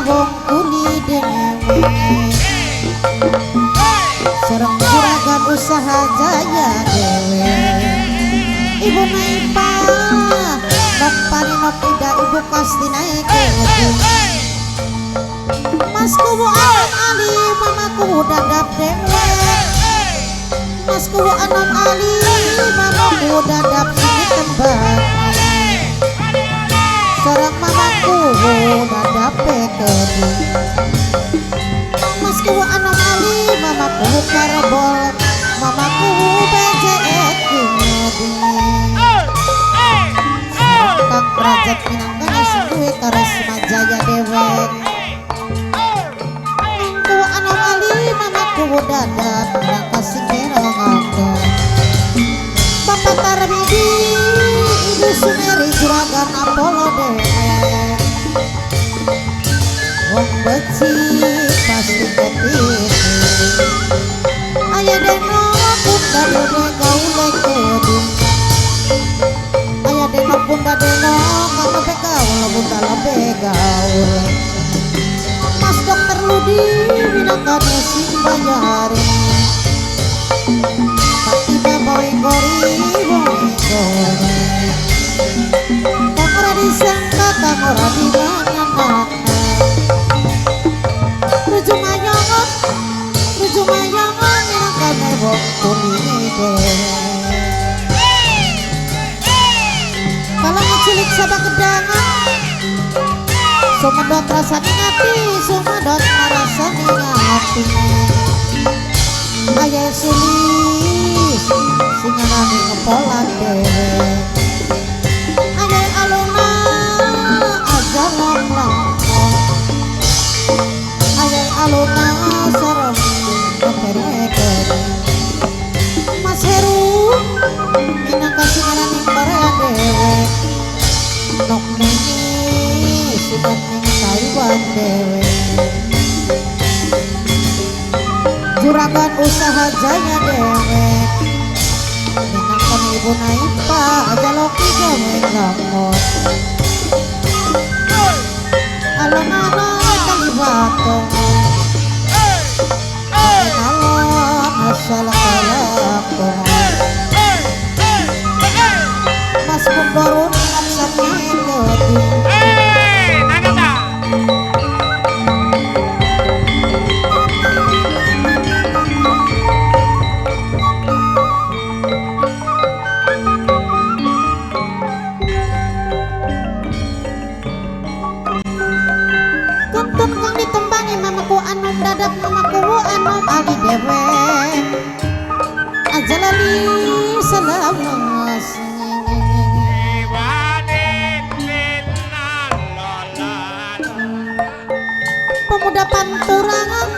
wong kuli dewe sareng juragan usaha jaya dewe ibu naipa nok paninok ida ibu kasti naik mas kubu anak ali mama kubu dadap dewe mas kubu anak ali mama kubu dadap sini tembak sareng mama kubu dadap pekeri mas kubu anak ali mama kubu karbol mama kubu BJS kang Rajat Minangkana Sendue Karisma Jaya Dewek ku anak ali mamaku dadat kasih kerangan Bapak Tarmidi Ibu Sumeri Juragan Apollo Dewek wong becik pasti ketik ayah deno bunda dene gaule kedung ayah deno bunda deno kamu begaul bunda lebih gaul mas dokter Ludi Minangkana sing bayari tapi bawa gori kang ora disangka kang ora dimana-mana ruju mayangan Minangkana wong kulide kalau ngecilik sabak kedangan sumedot rasani ngati sumedot rasani ngati ayah sulis singarani ngepolan dewe ayah aluna aja lang ayah aluna sarang kekeri mas Heru Minangkana singarani Korea dewe nok neni sudah ning Taiwan dewe juragan usaha jaya dewe Minangkana ibu naipa aja loki gawe ngamot alon-alon kalibato alon asal kalako mas pemborun aksani lodi tuntun kang ditembangi mamaku anom dadap mamaku anom ali dewe aja lali selamas pemuda panturangan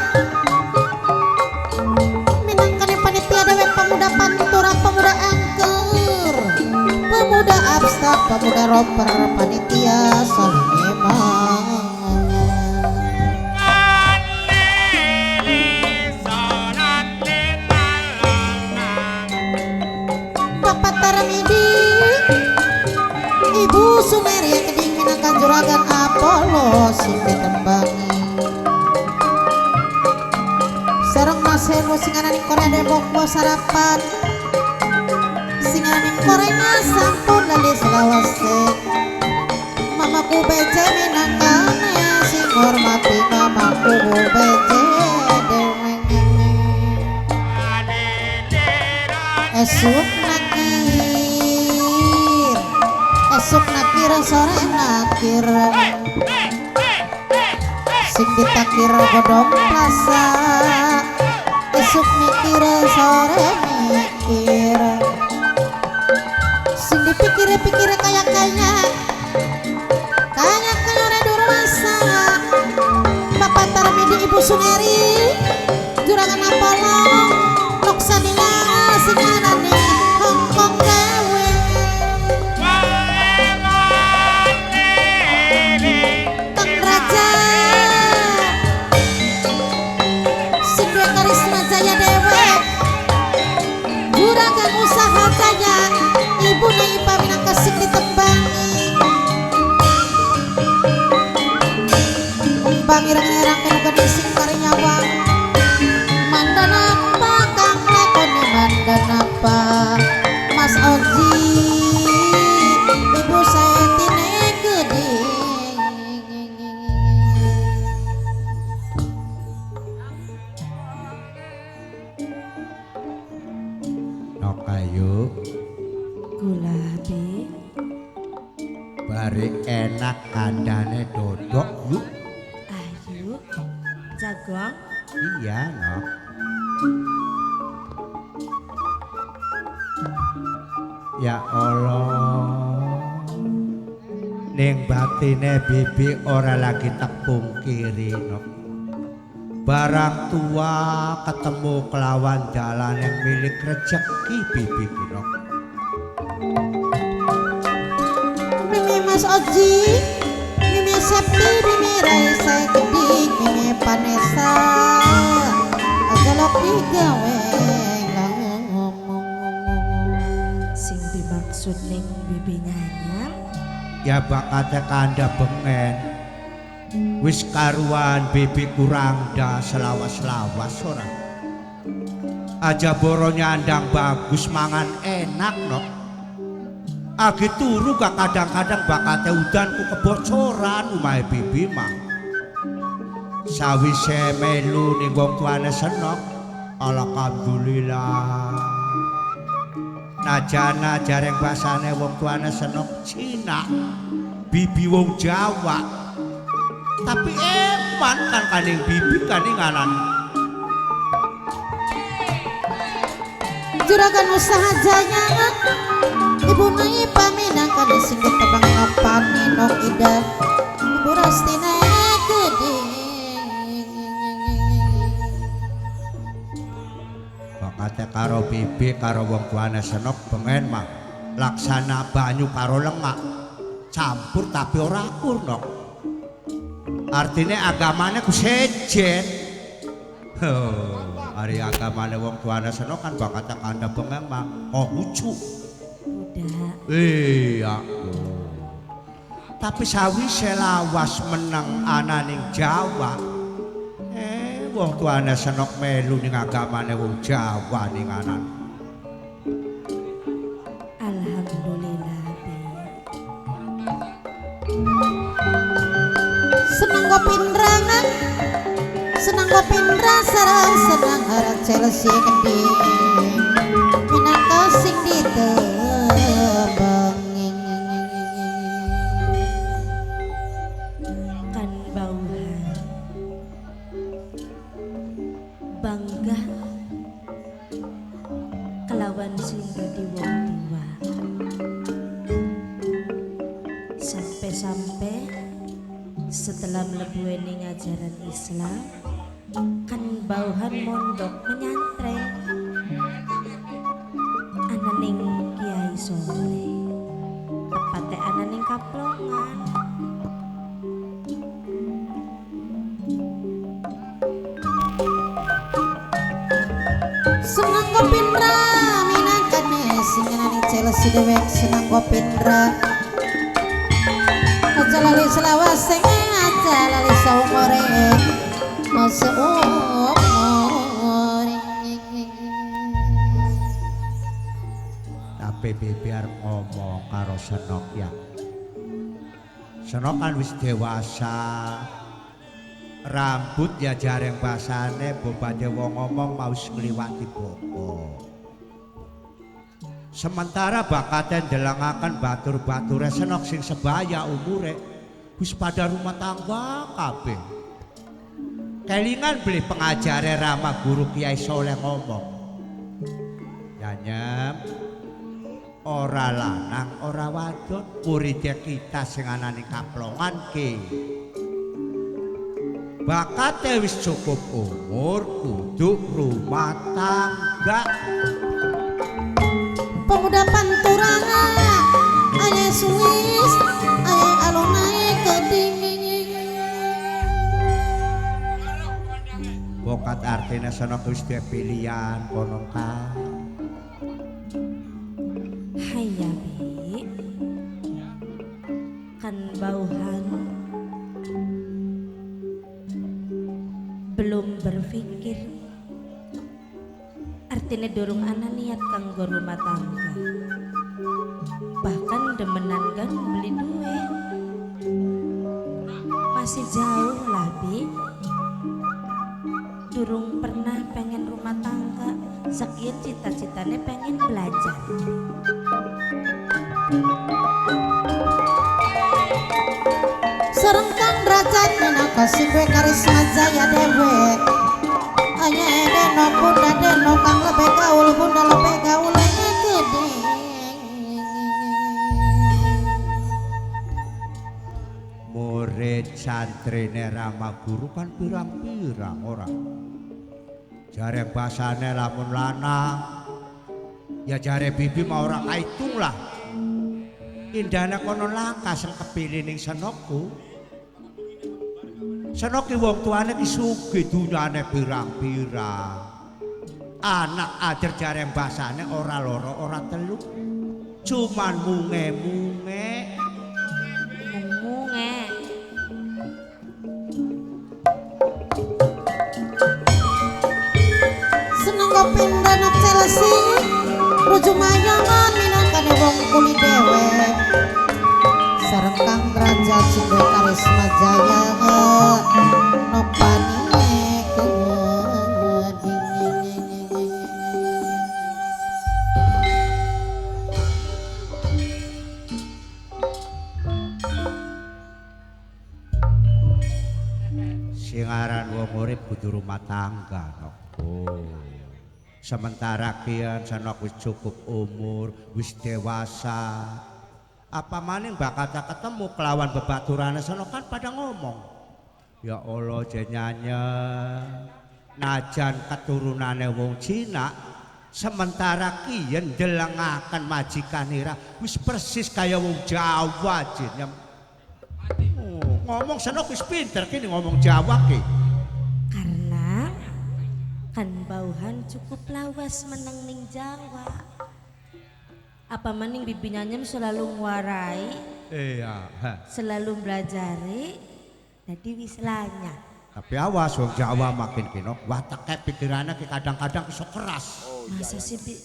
Minangkana panitia dewek pemuda pantura pemuda angker pemuda abstrak pemuda roper panitia saling emang Bapak Tarmidi Ibu Sumeri yang keding Minangkana juragan Apollo sing ditembangi sareng Mas Heru singananing Korea Depok bos sarapan singananing Korea sampun lali selawase mamaku BJ Minangkana sing hormati mamaku BJ deweng esuk nakir sore nakir sing ditakir godong rasa esuk mikir sore mikir sing dipikir-pikir kaya-kaya redur rasa Bapak Tarmidi Ibu Sumeri juragan Apollo loksanila singarane Hongkong dewe Kang Raja Sindue Karisma Jaya dewe juragan usaha jaya ibu naipa Minangkana sing ditembangi bangirang-irang kanu gadising karinyawang mandanapa kang lakoni mandanapa Mas Oji ibu saya tine gede nok ayu Gulabi bari enak kandane dodok yuk ayu jagung iya nok ya Allah ning batine bibi ora lagi tepung kiri nok barang tua ketemu kelawan jalan yang milik rezeki bibi nok Mimi Mas Oji Mimi Septi Mimi Raisa Gedik Mimi Vanessa ajalok digawe sing dimaksud ning bibi nyanyar ya bakate kanda bengen wis karuan bibi kurang dah selawas-lawas ora aja boro nyandang bagus mangan enak nok agi turu gak kadang-kadang bakate udanku kebocoran umahe bibi mah sawise melu ning wong tuane senok alhamdulillah najana jareng basane wong tuane senok Cina bibi wong Jawa tapi eman kan kaning bibi kaning anan juragan usaha jaya ibu nai paminang kade sing tebang ngapani nok ida ibu Rastina gede bakate karo bibi karo wong tuane senok bengen mah laksana banyu karo lemak campur tapi ora akur nok artinya agamanya ku sejen hari agamanya wong tuane senok kan bakate kanda bengen mah oh lucu udah iya tapi sawise lawas meneng ananing Jawa wong tuane senok melu ning agamane wong Jawa ning anan alhamdulillah Bi seneng kopindrangan senang kopindra sarang senang harap Chelsea gede minangka sing ditebang kan bauhan bangga kelawan sing dadi wong tua sampai-sampai setelah mlebu ning ajaran Islam kan bauhan mondok menyantre ananing Kiai Soleh tepate ananing Kaplongan senang kopindra minangkane sing ananing Chelsea dewek senang kopindra aja lali selawas sing aja lali saumure masa umure tapi biar ngomong karo senok ya senok kan wis dewasa rambut ya jareng basane bobade wong ngomong mau ngliwati boko sementara bakate ndelangaken batur-bature senok sing sebaya umure wis pada rumah tangga kabeh kelingan beli pengajare Rama guru Kiai Soleh ngomong nyanyem ora lanang ora wadon muridé kita sing anane Kaplongan ki bakate wis cukup umur kudu rumah tangga pemuda panturangan ayah Swiss ayah alunai keding bokat artinya sono wis duwe pilihan kono ka hayya Bi kan bauhan belum berpikir. Artinya durung ana niat kanggo rumah tangga. Bahkan demenan kan beli duit. Masih jauh lah Bi. Durung pernah pengen rumah tangga. Sekian cita-citanya pengen belajar. Serengkang derajat nena kasih gue karisma jaya dewe. Aya deno bunda deno kang lebih gaul bunda lebih gaul gede. Murid santrine Rama Guru kan pirang-pirang orang. Jare basane lamun lanang, ya jare bibi mau ora kaitung lah. Indahnya kono langka sing kepilih ning senokku. Senok ki wong tuane ki sugih dunyane pirang-pirang. Anak ajar jare basane ora loro ora telu. Cuman munge-munge. Munge. Seneng kopinda nok Chelsea. Rujuk mayangan minangkane wong kuli dewe. Serengkang derajat sing karisma jaya nopani Sing aran wong urip kudu rumah tangga. Oh. Sementara kian sanok wis cukup umur, wis dewasa. Apa maning bakal ketemu kelawan bebaturane sono kan pada ngomong. Ya Allah jenyanyi najan keturunane wong Cina sementara kiyen delengaken majikanira wis persis kaya wong Jawa jeneng. Ngomong sono wis pinter kini ngomong Jawa ki. Karena kan bauhan cukup lawas meneng ning Jawa. Apa maning bibi nyanyem selalu ngwarai, Iya. selalu belajari, jadi wislanya. Tapi awas wong Jawa makin kino watake pikirane ki kadang-kadang iso keras. Masa sih Bi?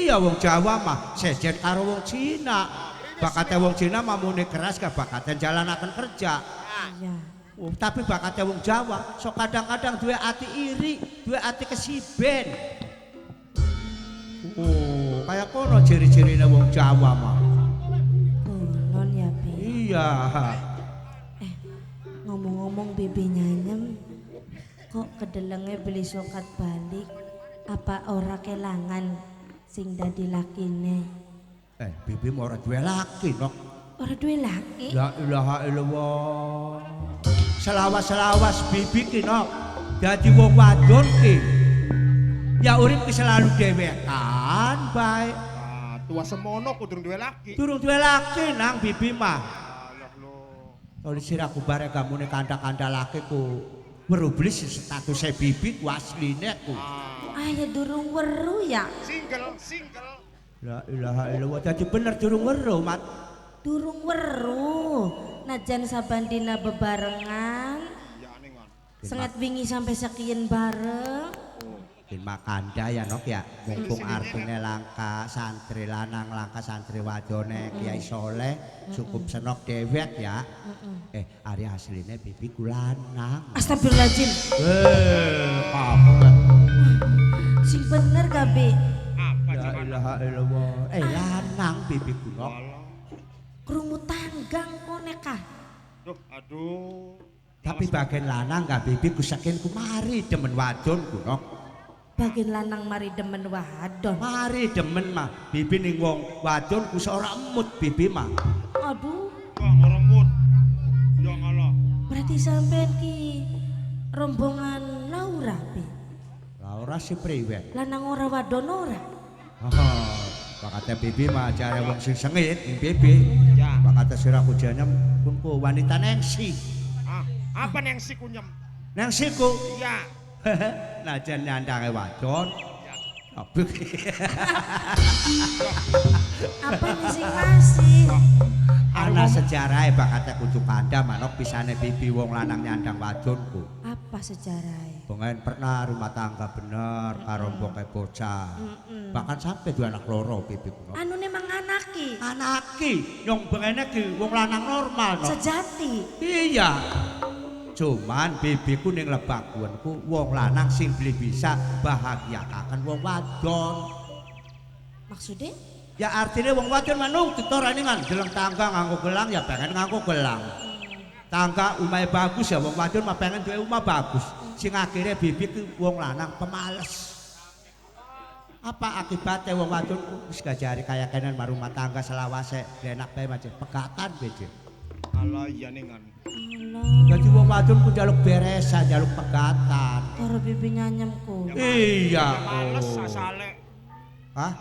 Iya wong Jawa mah sejen karo wong Cina. Bakate wong Cina mah muni keras gak bakate jalanaken kerja. Iya. Tapi bakate wong Jawa so kadang-kadang duwe ati iri, duwe ati kesiben. Kayak kono ciri-cirine wong Jawa mah. Non ya Bi. Iya. Ngomong-ngomong bibi nyanyem, kok kedelengnya beli sokat balik? Apa ora kelangan sing dadi lakine? Bibi mau ora duwe laki nok. Ora duwe laki? La ilaha illallah. Selawas-selawas bibi ki nok. Dadi wong wadon ki. Ya urip ki selalu dhewekan bae. Ah, tua semono kudu duwe laki. Durung duwe laki nang bibi mah. Allah lo. Kalau siraku bare gamune kanda-kanda laki ku merublis status bibi ku asline ku. Ya durung weru ya? Single. La ilaha illallah. Dadi bener durung weruh, Mat. Durung weru. Najan saban dina bebarengan. Ya aneh kan. Sengat wingi sampai sekian bareng. Kin makanda ya nok ya. Mumpung artine langka santri lanang, langka santri wadone Kiai Soleh cukup senok dewek ya. Ari asline bibi ku lanang. Astagfirullahaladzim. Apa? Sing bener gak Bi? Apa La ilaha illallah. Lanang bibi ku nok. Krungu tanggang kone kah? Duh, aduh. Tapi bagian lanang gak bibi ku saking ku mari demen wadon ku nok. Bagian lanang mari demen wadon. Mari demen mah bibi ning wong wadon ku seorang emut bibi mah. Aduh, Wah, ngeremut. Ya Allah. berarti sampean ki rombongan Laura Bi? Laura si priwet. Lanang ora wadon ora? Bakatnya bibi mah cari wong sing sengit ning bibi. Ya. Bakatnya sirah hujannya pun ku wanita nengsi. Ah, apa yang si kunyem? Nengsi ku. Ya. Najan nyandange wadon. Abuk. Apa nih sing masih? Ana sejarahnya bakatnya kudu kanda manok pisane bibi wong lanang nyandang wadonku. Apa sejarahnya? Bengen pernah rumah tangga bener karo mboke bocah. Bahkan sampai dua anak loro pipi kuno. Anu memang anaki. Anaki nyong bengene ki wong lanang normal no. Sejati. Iya. Cuman bibiku ning lebaguanku wong lanang sing bisa bahagiakaken wong wadon. Maksudnya? Ya artinya wong wadon manung ditorane ngandeleng tangga nganggo gelang ya pengen nganggo gelang. Tangga umahe bagus ya wong wadon mah pengen duwe omah bagus. Sing akhirnya bibi ku wong lanang pemales. Apa akibatnya wong wadon wis gajari kaya kenen rumah tangga selawase enak bae macet pegatan beje. Alah iya ning kan. Jadi wong wadon ku njaluk beresan, njaluk pegatan. Karo bibi nyanyemku. Iya. Males asale. Hah?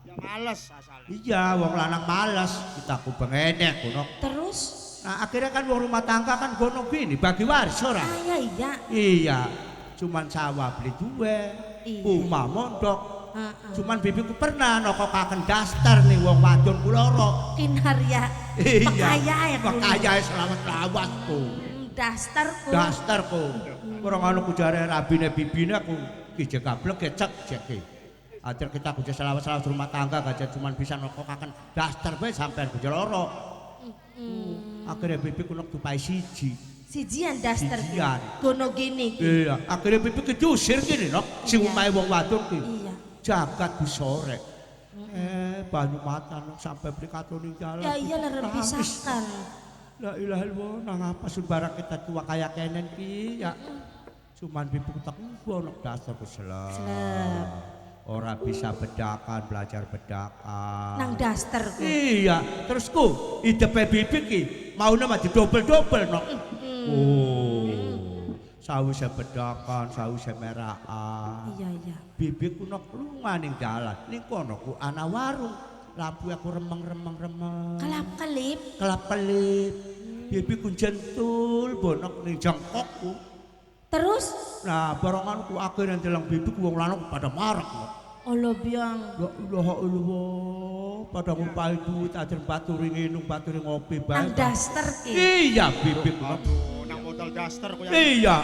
Ya males asale. Iya, wong lanang males. Kita ku bengene kuno. Terus? Nah, akhirnya kan wong rumah tangga kan gono gini bagi waris ora? Iya. Iya. Cuman sawah beli duwe. Iya. Omah mondok. Cuman bibiku pernah nokokaken daster nih wong wadon ku loro. Kinarya. Iya. Bekaya selamat-selamatku. Dasterku. Dasterku. Orang anu ku jare rabine bibine aku ki jek gablek cek jeki. Akhir kita ku selawat-selawat rumah tangga gajah cuman bisa nokokaken daster bae sampean ku loro. Akhirnya bibi ku nok tupai siji. Sijian daster. Sijian. Gono gini. Iya, akhirnya bibi kedusir gini nok sing omahe wong wadon ki. Iya. Jagat di sore. Banyu mata nok sampai beli katoning jalan. Ya iya lerem pisahkan. La ilaha illallah nang apa sembarang kita tua kaya kenen ki ya. Cuman bibi ku tak nok dasar ku selep. Ora bisa bedakan, belajar bedakan. Nang daster ku. Iya, terus ku hidepe bibi ki mau nama didobel-dobel no. Sawise bedakan, sawise merakan. Iya. Bibi ku nok lunga ning dalan. Ning kono ku ana warung. Lampu aku remeng. Kelap-kelip. Kelap-kelip. Bibi ku jentul bonok ning jangkokku. Terus? Nah, baranganku akhirnya ndeleng bibi ku wong lanang pada marek. Allah biang. La ilaha illallah, pada ngumpahi duit ajar baturi nginum, baturi ngopi bae. Nang daster ki. Iya, bibi ku. Aduh, nang modal daster ku ya. Iya.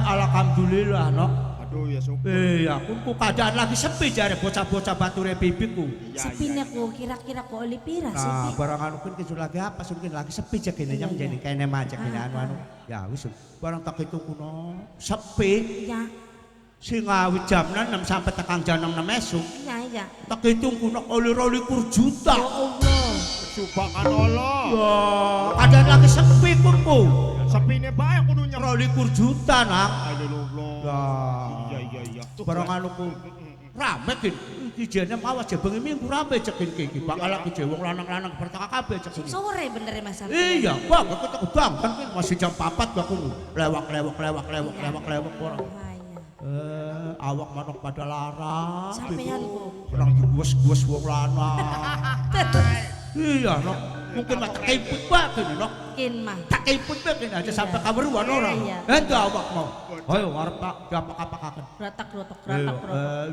Alhamdulillah, no. Aduh ya syukur. Iya, ku keadaan lagi sepi jare bocah-bocah bature bibiku. Sepine ku kira-kira ku oli pira Nah, sih. barang anu kun lagi apa sungkin lagi sepi cek ini nyam jadi kene macet ini anu. Ya wis barang tak itu kuno sepi. Iya. Sing awit jam 6 sampai tekan jam 6 esuk. Iya. Tak hitung kuno oli juta. Ya Allah. Subhan Allah. Wah, keadaan lagi sepi ku. Sepine bae kudu nyerol. 12 juta nang. Aduh. Iya. Barang anu ku rame kin. Iki jane awas jebenge minggu rame cek iki. Bakal lagi wong lanang-lanang bertaka kabeh cek iki. Sore bener Mas Sampai. Iya, bang, kita udang kan masih jam 4 aku lewak ora. Awak manuk pada larang. Sampeyan ku. Orang gues-gues wong lanang. Iya, no. Mungkin mah tak iput banget ini, no. Kin mah. Tak iput banget ini aja sampai kabaruan orang. Iya. Ente awak mau. Ayo ngarep tak diapak-apakaken. Rotok.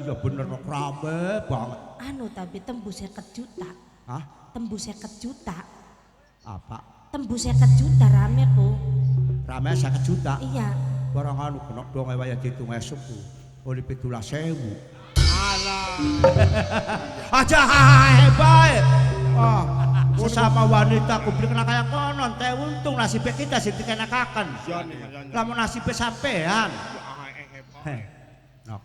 Iya bener no rame banget. Anu tapi tembus 50 juta. Hah? Tembus 50 juta. Apa? Tembus 50 juta rame ku. Rame 50 juta. Iya. Barang anu kena dong waya ditung esuk ku. Oli 17.000. Alah. Aja hae bae. Sesama wanita ku beli kena kaya konon teh untung nasibnya kita sing dikenakaken. Lamun nasibnya sampean. Nok,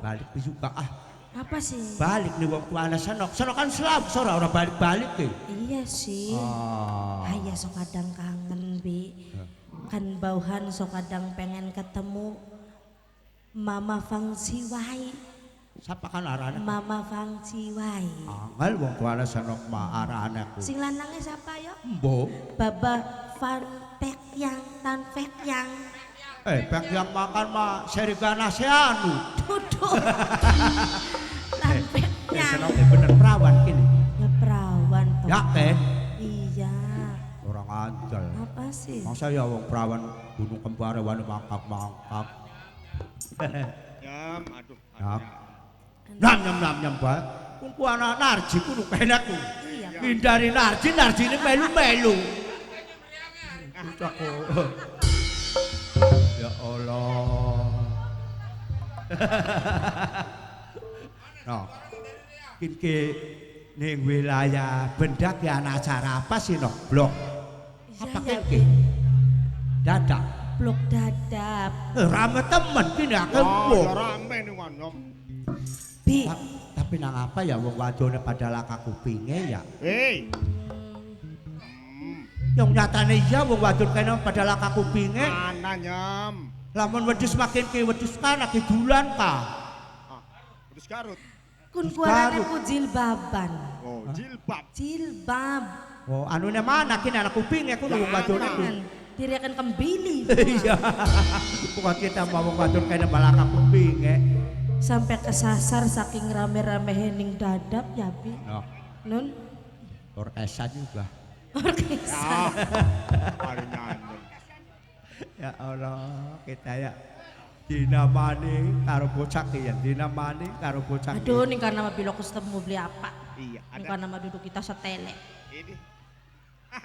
balik juga Apa sih? Balik nih wong tuane senok kan selap sora ora balik-balik ki. Iya sih. Aya sok kadang kangen bi. Kan bauhan sok kadang pengen ketemu Mama Fang Siwai. Siapa kan arane? Mama Fang Siwai. Angel wong tuane senok mah arane ku. Sing lanangnya siapa yo? Mbok. Baba Van Pek Yang Tan Pek Yang. Pek yang makan mah serigana seanu. Duduk. Tan Pek Yang. Senok bener perawan kini. Ya perawan toh. Yakin? Iya. Orang anjal. Apa sih? Masa ya wong perawan gunung kembar wani mangkak. Nyam, aduh. Nyam bae. Ku anak Narji kudu enak ku. Iya. Hindari Narji ini melu-melu. Ya Allah. No. Kiki ning wilayah Bendak ya ana acara apa sih no? Blok. Apa Iya, kiki? Dadak. Blok dadap. Rame temen kini Oh, aku. ya rame nih wan nyom. Bi, Tapi nang apa ya wong wadone pada laka kupinge ya. Hei, Yang nyatane iya wong wadon kene pada laka kupinge. mana nyom? Lamun wedhus makin ke wedhus kana kidulan ka. Ah, terus garut. kun Baru. kuarane ku jilbaban. Oh, jilbab. Jilbab. Oh, anune mana kini anak kupinge ku wong wadone ku. Kan diriakan kembili. Iya. Bukan kita mau wong wadon kene balaka kupinge. Sampai kesasar saking rame-rame hening dadap ya Bi. No, Nun orkestra juga. orkestra. Ada nyanyi. Ya Allah, kita ya dinamani karo bocah ya, dinamani karo bocah. Aduh, nih karena mah bilok mau beli apa? Iya, Nih ada karena mah duduk kita setele. ini.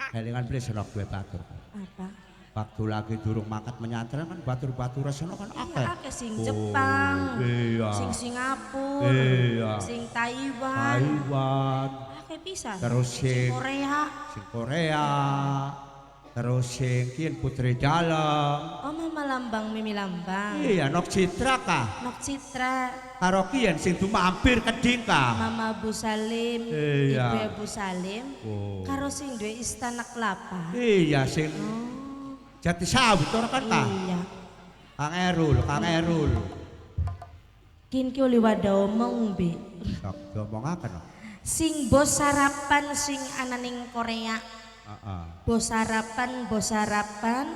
Kelingan beli senok gue batur. Apa? Waktu lagi durung mangkat menyantren kan batur-batur senok kan akeh. Iya, akeh sing Oh, Jepang, iya. sing Singapura, Iya. sing Taiwan, Taiwan, akeh bisa. terus sing Korea. Korea, terus sing kian Putri Dalem. Oh, Mama Lambang, Mimi Lambang. Iya, Nok Citra kah? Nok Citra, Karo kian sing mampir keding kah? Mama Bu Salim, Iya. Ibu Bu Salim, Oh. karo sing duwe Istana Kelapa. Iya, sing Oh, Jati Sawit ora kan kah? iya. Kang Erul. Kin ki liwat omong Bi. Sok ngomong apa no? Sing bos sarapan sing ananing Korea. Heeh. Bos sarapan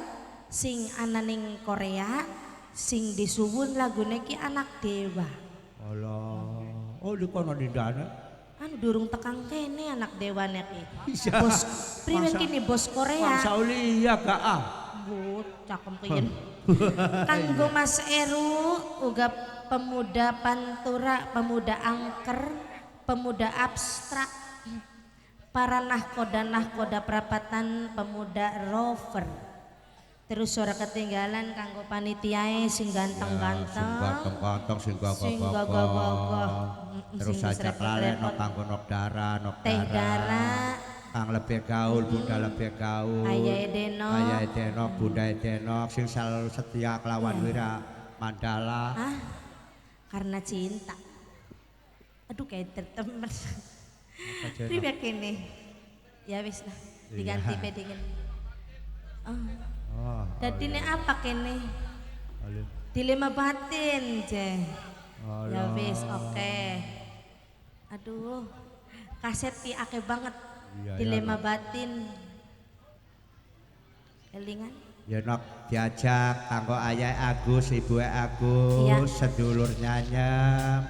sing ananing Korea sing disuwun lagune ki anak dewa. Allah. Oh, di kono di dana. Anu durung tekang kene anak dewane ki. Iya. Bos priwen Masa- kini bos Korea. Bangsa Ulia gak ah. But cakem keyen. Kanggo Mas Eru uga pemuda pantura, pemuda angker, pemuda abstrak. Para nahkoda perapatan pemuda rover. Terus suara ketinggalan kanggo panitiae sing ganteng-ganteng. Ganteng-ganteng sing Sing gagah-gagah. gagah-gagah. Terus Sing saja lalek no repot-repot. kanggo nok darah. Teh Dara, Kang lebih gaul, bunda lebih gaul. Ayah Edeno. Ayah Edeno, bunda Edeno, sing selalu setia kelawan Wira Mandala. Ah, karena cinta. Aduh kayak tertemen. Ribet kene. Ya wis lah, diganti Iya. pedingen. Oh, Oh, dadi ne apa kene? aduh. Dilema batin, Je. Oh, Ya wis, oke. Aduh, kaset ki akeh banget. Iya, Dilema iya. batin. Kelingan? Ya nok diajak kanggo ayah Agus, ibu Agus, Iya. sedulur nyanyam.